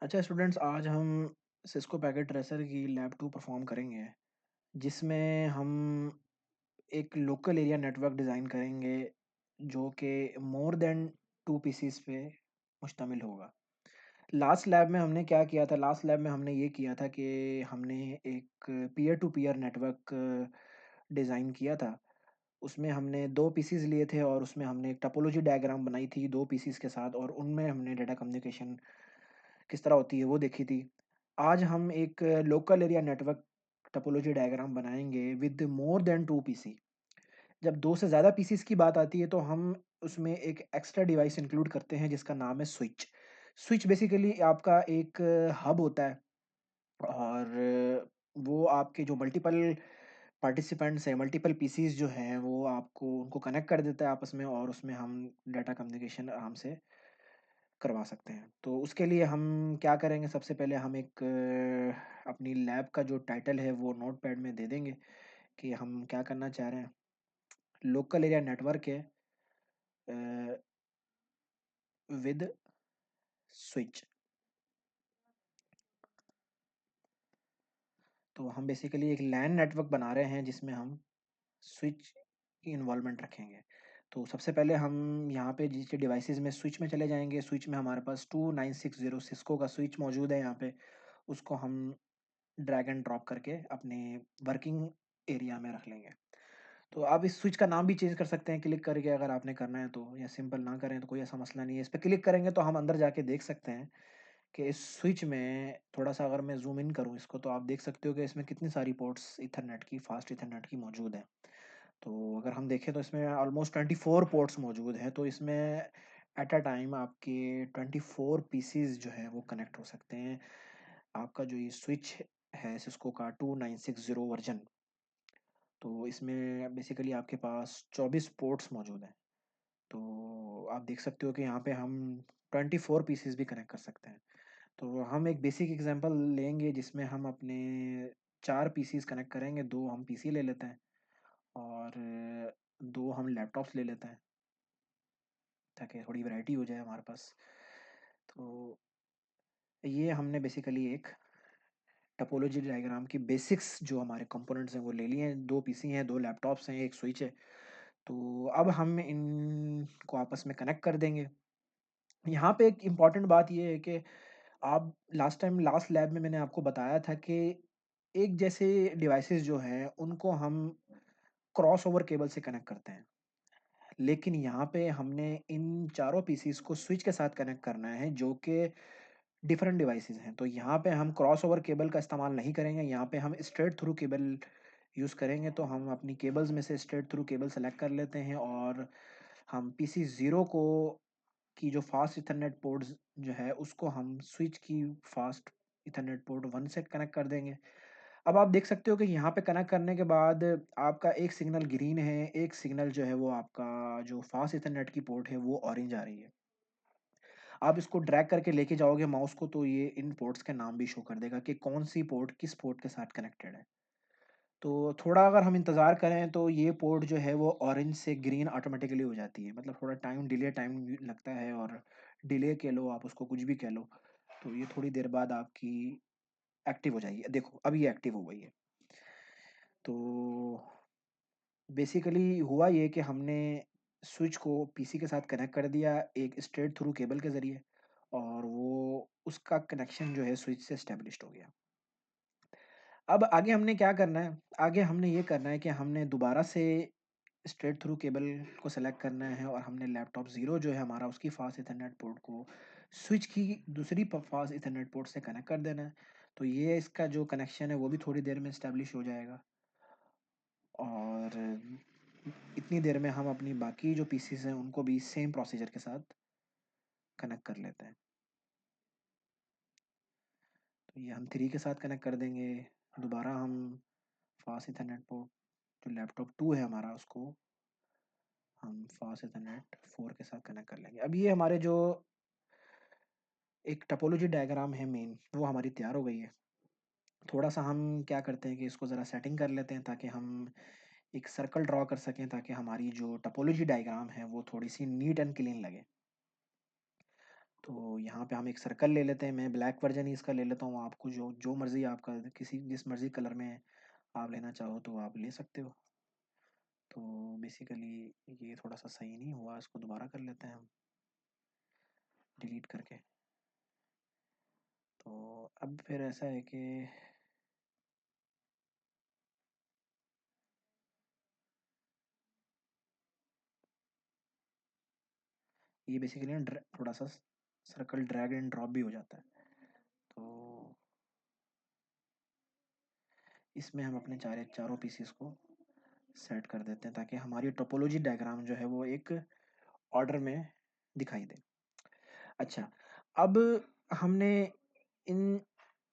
अच्छा स्टूडेंट्स, आज हम सिस्को पैकेट ट्रेसर की लैब 2 परफॉर्म करेंगे, जिसमें हम एक लोकल एरिया नेटवर्क डिज़ाइन करेंगे, जो कि मोर देन 2 पीसीज़ पे मुश्तमिल होगा। लास्ट लैब में हमने क्या किया था, लास्ट लैब में हमने ये किया था कि हमने एक peer to peer network design किया था। उसमें हमने 2 पीसीज़ लिए थे और उसमें हमने एक टोपोलॉजी डायग्राम बनाई थी 2 पीसीज़ के साथ, और उनमें हमने डेटा कम्युनिकेशन किस तरह होती है वो देखी थी। आज हम एक local area network topology diagram बनाएँगे विद मोर दैन 2 पीसी। जब 2 से ज़्यादा पीसीज़ की बात आती है तो हम उसमें एक एक्स्ट्रा डिवाइस इंक्लूड करते हैं जिसका नाम है स्विच। स्विच बेसिकली आपका एक हब होता है, और वो आपके जो मल्टीपल पार्टिसिपेंट्स हैं, मल्टीपल पीसीज़ जो हैं, वो आपको उनको कनेक्ट कर देता है आपस में, और उसमें हम डाटा कम्युनिकेशन आराम से करवा सकते हैं। तो उसके लिए हम क्या करेंगे, सबसे पहले हम एक अपनी लैब का जो टाइटल है वो नोटपैड में दे देंगे कि हम क्या करना चाह रहे हैं। लोकल एरिया नेटवर्क है विद स्विच। तो हम बेसिकली एक लैन नेटवर्क बना रहे हैं जिसमें हम स्विच की इन्वॉल्वमेंट रखेंगे। तो सबसे पहले हम यहाँ पे जिसके डिवाइसेज़ में स्विच में चले जाएँगे। स्विच में हमारे पास 2960 सिस्को का स्विच मौजूद है यहाँ पे। उसको हम ड्रैग एंड ड्रॉप करके अपने वर्किंग एरिया में रख लेंगे। तो आप इस स्विच का नाम भी चेंज कर सकते हैं क्लिक करके, अगर आपने करना है तो, या सिंपल ना करें तो कोई ऐसा मसला नहीं है। इस पे क्लिक करेंगे तो हम अंदर जाके देख सकते हैं कि इस स्विच में थोड़ा-सा अगर मैं ज़ूम इन करूँ इसको, तो आप देख सकते हो कि इसमें कितनी सारी पोर्ट्स ईथरनेट की, फास्ट ईथरनेट की मौजूद हैं। तो अगर हम देखें तो इसमें ऑलमोस्ट 24 पोर्ट्स मौजूद हैं। तो इसमें एट अ टाइम आपके 24 पीसीज़ जो हैं वो कनेक्ट हो सकते हैं। आपका जो ये स्विच है सिस्को का 2960 वर्ज़न, तो इसमें बेसिकली आपके पास 24 पोर्ट्स मौजूद हैं। तो आप देख सकते हो कि यहाँ पे हम 24 पीसेस भी कनेक्ट कर सकते हैं। तो हम एक बेसिक एग्जांपल लेंगे जिसमें हम अपने 4 पीसीस कनेक्ट करेंगे, 2 हम पीसी ले लेते हैं और 2 हम लैपटॉप्स ले लेते हैं, ताकि थोड़ी वैरायटी हो जाए हमारे पास। तो ये हमने बेसिकली एक टोपोलॉजी डायग्राम की बेसिक्स जो हमारे कंपोनेंट्स हैं वो ले लिए हैं। 2 पीसी हैं, 2 लैपटॉप्स हैं, 1 स्विच है। तो अब हम इनको आपस में कनेक्ट कर देंगे। यहाँ पे एक इम्पॉर्टेंट बात ये है कि आप लास्ट टाइम लास्ट लैब में मैंने आपको बताया था कि एक जैसे डिवाइसेस जो हैं उनको हम क्रॉस ओवर केबल से कनेक्ट करते हैं। लेकिन यहाँ पे हमने इन चारों पीसीस को स्विच के साथ कनेक्ट करना है जो कि डिफरेंट डिवाइसेस हैं। तो यहाँ पे हम क्रॉस ओवर केबल का इस्तेमाल नहीं करेंगे, यहाँ पे हम स्ट्रेट थ्रू केबल यूज़ करेंगे। तो हम अपनी केबल्स में से स्ट्रेट थ्रू केबल सेलेक्ट कर लेते हैं, और हम पीसी 0 को की जो फ़ास्ट ईथरनेट पोर्ट्स जो है उसको हम स्विच की फ़ास्ट ईथरनेट पोर्ट 1 से कनेक्ट कर देंगे। अब आप देख सकते हो कि यहाँ पे कनेक्ट करने के बाद आपका एक सिग्नल ग्रीन है, एक सिग्नल जो है वो आपका जो फ़ास्ट ईथरनेट की पोर्ट है वो ऑरेंज आ रही है। आप इसको ड्रैग करके लेके जाओगे माउस को तो ये इन पोर्ट्स के नाम भी शो कर देगा कि कौन-सी पोर्ट किस पोर्ट के साथ कनेक्टेड है। तो थोड़ा अगर हम इंतज़ार करें तो ये पोर्ट जो है वो ऑरेंज से ग्रीन ऑटोमैटिकली हो जाती है। मतलब थोड़ा टाइम लगता है, और डिले कह लो आप उसको, कुछ भी कह लो। तो ये थोड़ी देर बाद आपकी एक्टिव हो जाएगी। देखो अब ये एक्टिव हो गई है। तो बेसिकली हुआ ये कि हमने स्विच को पीसी के साथ कनेक्ट कर दिया एक स्ट्रेट थ्रू केबल के ज़रिए, और वो उसका कनेक्शन जो है स्विच से एस्टेब्लिश्ड हो गया। अब आगे हमने क्या करना है? आगे हमने ये करना है कि हमने दोबारा से स्ट्रेट थ्रू केबल को सेलेक्ट करना है, और हमने लैपटॉप 0 जो है हमारा उसकी फ़ास्ट ईथरनेट पोर्ट को स्विच की दूसरी फ़ास्ट ईथरनेट पोर्ट से कनेक्ट कर देना है। तो ये इसका जो कनेक्शन है वो भी थोड़ी देर में एस्टेब्लिश हो जाएगा, और इतनी देर में हम अपनी बाकी जो पीसीज़ हैं उनको भी सेम प्रोसीजर के साथ कनेक्ट कर लेते हैं। तो ये हम 3 के साथ कनेक्ट कर देंगे। दोबारा हम फ़ास्ट ईथरनेट पोर्ट जो लैपटॉप 2 है हमारा उसको हम फ़ास्ट ईथरनेट 4 के साथ कनेक्ट कर लेंगे। अब ये हमारे जो एक टोपोलॉजी डायग्राम है मेन, वो हमारी तैयार हो गई है। थोड़ा-सा हम क्या करते हैं कि इसको ज़रा सेटिंग कर लेते हैं ताकि हम एक सर्कल ड्रॉ कर सकें, ताकि हमारी जो टोपोलॉजी डायग्राम है वो थोड़ी-सी नीट एंड क्लीन लगे। तो यहाँ पे हम एक सर्कल ले लेते हैं, मैं ब्लैक वर्जन ही इसका ले लेता हूँ, आपको जो मर्ज़ी आपका जिस मर्ज़ी कलर में आप लेना चाहो तो आप ले सकते हो। तो बेसिकली ये थोड़ा सा सही नहीं हुआ, इसको दोबारा कर लेते हैं हम डिलीट करके। तो अब फिर ऐसा है कि ये बेसिकली ना थोड़ा सा सर्कल ड्रैग एंड ड्रॉप भी हो जाता है। तो इसमें हम अपने चारों पीसीस को सेट कर देते हैं ताकि हमारी टोपोलॉजी डायग्राम जो है वो एक ऑर्डर में दिखाई दे। अच्छा, अब हमने इन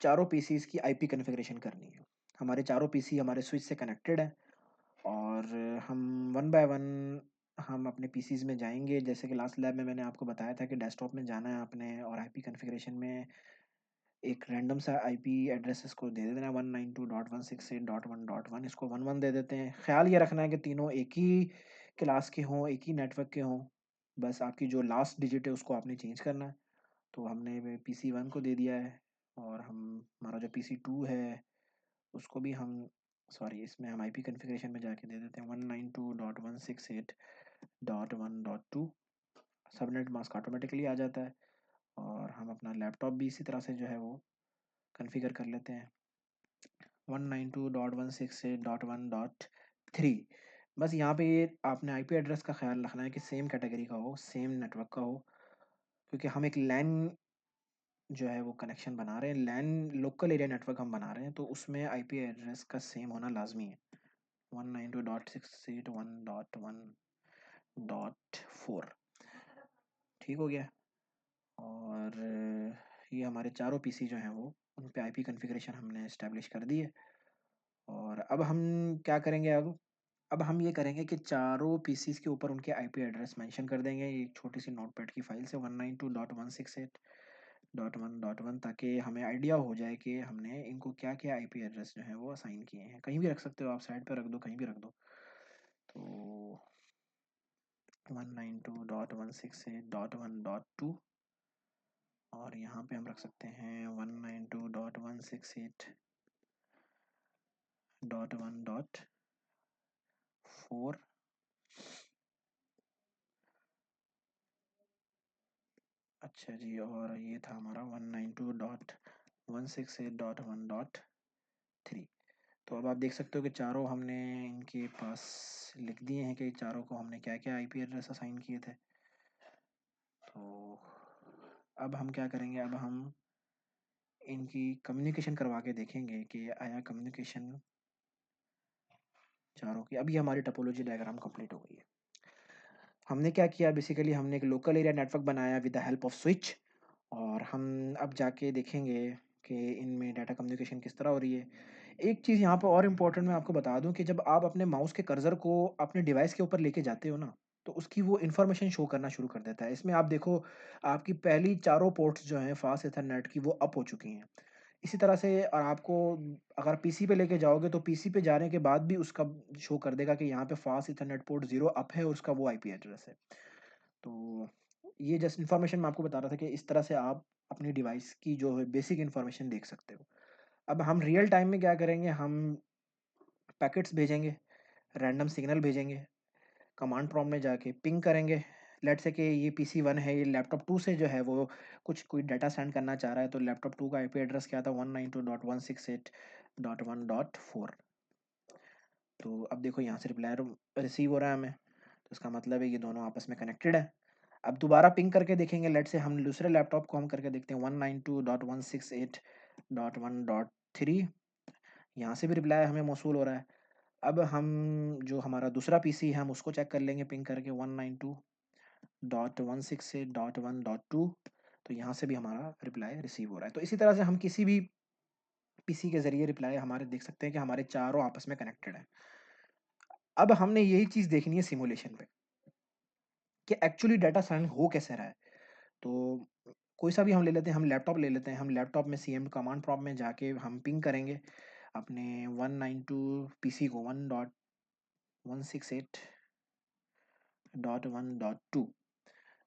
चारों पीसीस की आईपी कॉन्फ़िगरेशन करनी है। हमारे चारों पीसी हमारे स्विच से कनेक्टेड है और हम वन बाय वन हम अपने पीसीज में जाएंगे। जैसे कि लास्ट लैब में मैंने आपको बताया था कि डेस्कटॉप में जाना है आपने और आईपी कॉन्फ़िगरेशन में एक रैंडम सा आईपी एड्रेस इसको दे देना है 192.168.1.1। इसको 11 दे देते हैं। ख्याल ये रखना है कि तीनों एक ही क्लास के हों, एक ही नेटवर्क के हों। बस आपकी जो लास्ट डिजिट है उसको आपने चेंज करना है। तो हमने पीसी 1 को दे दिया है और हम हमारा जो पीसी 2 है उसको भी हम सॉरी इसमें हम आईपी कॉन्फ़िगरेशन में जाके दे देते हैं 192.168.1.2। सबनेट मास्क ऑटोमेटिकली आ जाता है और हम अपना लैपटॉप भी इसी तरह से जो है वो कॉन्फ़िगर कर लेते हैं 192.168.1.3। बस यहाँ पे ये आपने आईपी एड्रेस का ख्याल रखना है कि सेम कैटेगरी का हो, सेम नेटवर्क का हो, क्योंकि हम एक लैन जो है वो कनेक्शन बना रहे हैं, लैन लोकल एरिया नेटवर्क हम बना रहे हैं, तो उसमें आईपी एड्रेस का सेम होना लाजमी है 192.168.1.4। ठीक हो गया। और ये हमारे चारों पीसी जो हैं वो उन पे आईपी कॉन्फ़िगरेशन हमने इस्टेब्लिश कर दी है। और अब हम क्या करेंगे, अब हम ये करेंगे कि चारों पीसीस के ऊपर उनके आईपी एड्रेस मेंशन कर देंगे एक छोटी सी नोटपैड की फाइल से 192.168.1.1 ताकि हमें आइडिया हो जाए कि हमने इनको क्या क्या आईपी एड्रेस जो है वो असाइन किए हैं। कहीं भी रख सकते हो आप, साइड पर रख दो, कहीं भी रख दो। तो 192.168.1.2 और यहाँ पे हम रख सकते हैं 192.168.1.4। अच्छा जी, और ये था हमारा 192.168.1.3। तो अब आप देख सकते हो कि चारों हमने इनके पास लिख दिए हैं कि चारों को हमने क्या क्या आईपी एड्रेस असाइन किए थे। तो अब हम क्या करेंगे, अब हम इनकी कम्युनिकेशन करवा के देखेंगे कि आया कम्युनिकेशन चारों की। अभी हमारी टोपोलॉजी डायग्राम कंप्लीट हो गई है। हमने क्या किया, बेसिकली हमने एक लोकल एरिया नेटवर्क बनाया with the help off switch और हम अब जाके देखेंगे कि इनमें डाटा कम्युनिकेशन किस तरह हो रही है। एक चीज़ यहाँ पे और इम्पोर्टेंट मैं आपको बता दूँ कि जब आप अपने माउस के कर्सर को अपने डिवाइस के ऊपर लेके जाते हो ना, तो उसकी वो इन्फॉर्मेशन शो करना शुरू कर देता है। इसमें आप देखो आपकी पहली चारों पोर्ट्स जो हैं फास्ट ईथरनेट की वो अप हो चुकी हैं। इसी तरह से और आपको अगर पीसी पे लेके जाओगे तो पीसी पे जाने के बाद भी उसका शो कर देगा कि यहाँ पे फास्ट ईथरनेट पोर्ट 0 अप है और उसका वो आईपी एड्रेस है। तो ये जस्ट इन्फॉर्मेशन मैं आपको बता रहा था कि इस तरह से आप अपनी डिवाइस की जो है बेसिक इन्फॉर्मेशन देख सकते हो। अब हम रियल टाइम में क्या करेंगे, हम पैकेट्स भेजेंगे, रैंडम सिग्नल भेजेंगे, कमांड प्रॉम्प्ट में जाके पिंग करेंगे। लेट्स से कि ये पीसी 1 है, ये लैपटॉप 2 से जो है वो कोई डाटा सेंड करना चाह रहा है, तो लैपटॉप 2 का आईपी एड्रेस क्या था 192.168.1.4। तो अब देखो यहाँ से रिप्लाई रिसीव हो रहा है हमें, तो इसका मतलब है ये दोनों आपस में कनेक्टेड है। अब दोबारा पिंग करके देखेंगे, लेट से हम दूसरे लैपटॉप को हम करके देखते हैं 192.168.1.3। यहाँ से भी रिप्लाई हमें मौसूल हो रहा है। अब हम जो हमारा दूसरा पीसी है हम उसको चेक कर लेंगे पिंग करके 192.168.1.2। तो यहाँ से भी हमारा रिप्लाई रिसीव हो रहा है। तो इसी तरह से हम किसी भी पीसी के ज़रिए रिप्लाई हमारे देख सकते हैं कि हमारे चारों आपस में कनेक्टेड हैं। अब हमने यही चीज़ देखनी है सिमुलेशन पे कि एक्चुअली डाटा सेंड हो कैसे रहा है। तो कोई सा भी हम ले लेते हैं, हम लैपटॉप ले लेते हैं। हम लैपटॉप में सीएमडी कमांड प्रॉम्प्ट में जाके हम पिंग करेंगे अपने 192 पीसी को 1.168.1.2।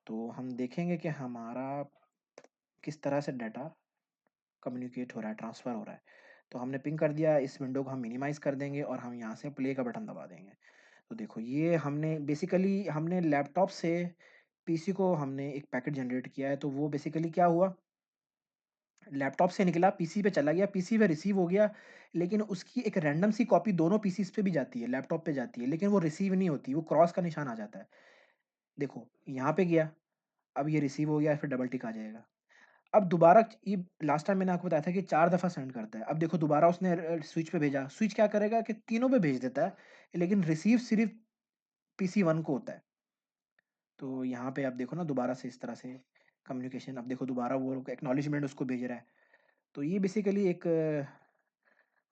तो हम देखेंगे कि हमारा किस तरह से डाटा कम्युनिकेट हो रहा है, ट्रांसफ़र हो रहा है। तो हमने पिंग कर दिया, इस विंडो को हम मिनिमाइज़ कर देंगे और हम यहाँ से प्ले का बटन दबा देंगे। तो देखो ये हमने बेसिकली हमने लैपटॉप से पीसी को हमने एक पैकेट जनरेट किया है, तो वो बेसिकली क्या हुआ, लैपटॉप से निकला, पीसी पे चला गया, पीसी पे रिसीव हो गया, लेकिन उसकी एक रैंडम सी कॉपी दोनों पीसीज़ पे भी जाती है, लैपटॉप पे जाती है, लेकिन वो रिसीव नहीं होती, वो क्रॉस का निशान आ जाता है। देखो, यहाँ पे गया, अब ये रिसीव हो गया, फिर डबल टिक आ जाएगा। अब दोबारा ये लास्ट टाइम मैंने आपको बताया था कि 4 दफ़ा सेंड करता है। अब देखो दोबारा उसने स्विच पे भेजा, स्विच क्या करेगा कि तीनों पे भेज देता है, लेकिन रिसीव सिर्फ़ पीसी 1 को होता है। तो यहाँ पे आप देखो ना दोबारा से इस तरह से कम्युनिकेशन, अब देखो दोबारा वो एक्नॉलेजमेंट उसको भेज रहा है। तो ये बेसिकली एक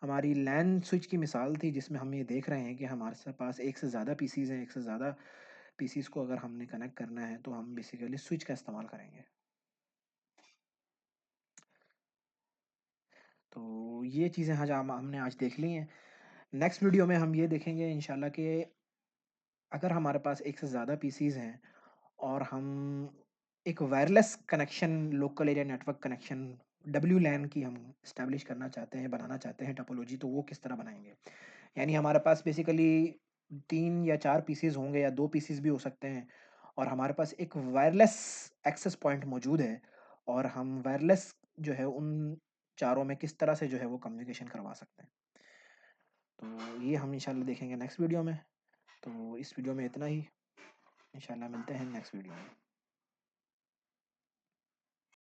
हमारी लैन स्विच की मिसाल थी, जिसमें हम ये देख रहे हैं कि हमारे पास एक से ज़्यादा पीसीज़ हैं, एक से ज़्यादा पीसीज़ को अगर हमने कनेक्ट करना है, तो हम बेसिकली स्विच का इस्तेमाल करेंगे। तो ये चीज़ें आज हमने आज देख ली हैं। नेक्स्ट वीडियो में हम ये देखेंगे इंशाल्लाह कि अगर हमारे पास एक से ज़्यादा पीसीज़ हैं और हम एक wireless connection, local area network connection WLAN की हम एस्टैब्लिश करना चाहते हैं, बनाना चाहते हैं टोपोलॉजी, तो वो किस तरह बनाएँगे? यानी हमारे पास बेसिकली 3 या 4 पीसीज़ होंगे या 2 पीसीज़ भी हो सकते हैं और हमारे पास एक वायरलेस एक्सेस पॉइंट मौजूद है और हम वायरलेस जो है उन चारों में किस तरह से जो है वो कम्युनिकेशन करवा सकते हैं। तो ये हम इंशाल्लाह देखेंगे नेक्स्ट वीडियो में। तो इस वीडियो में इतना ही। इंशाल्लाह मिलते हैं नेक्स्ट वीडियो में।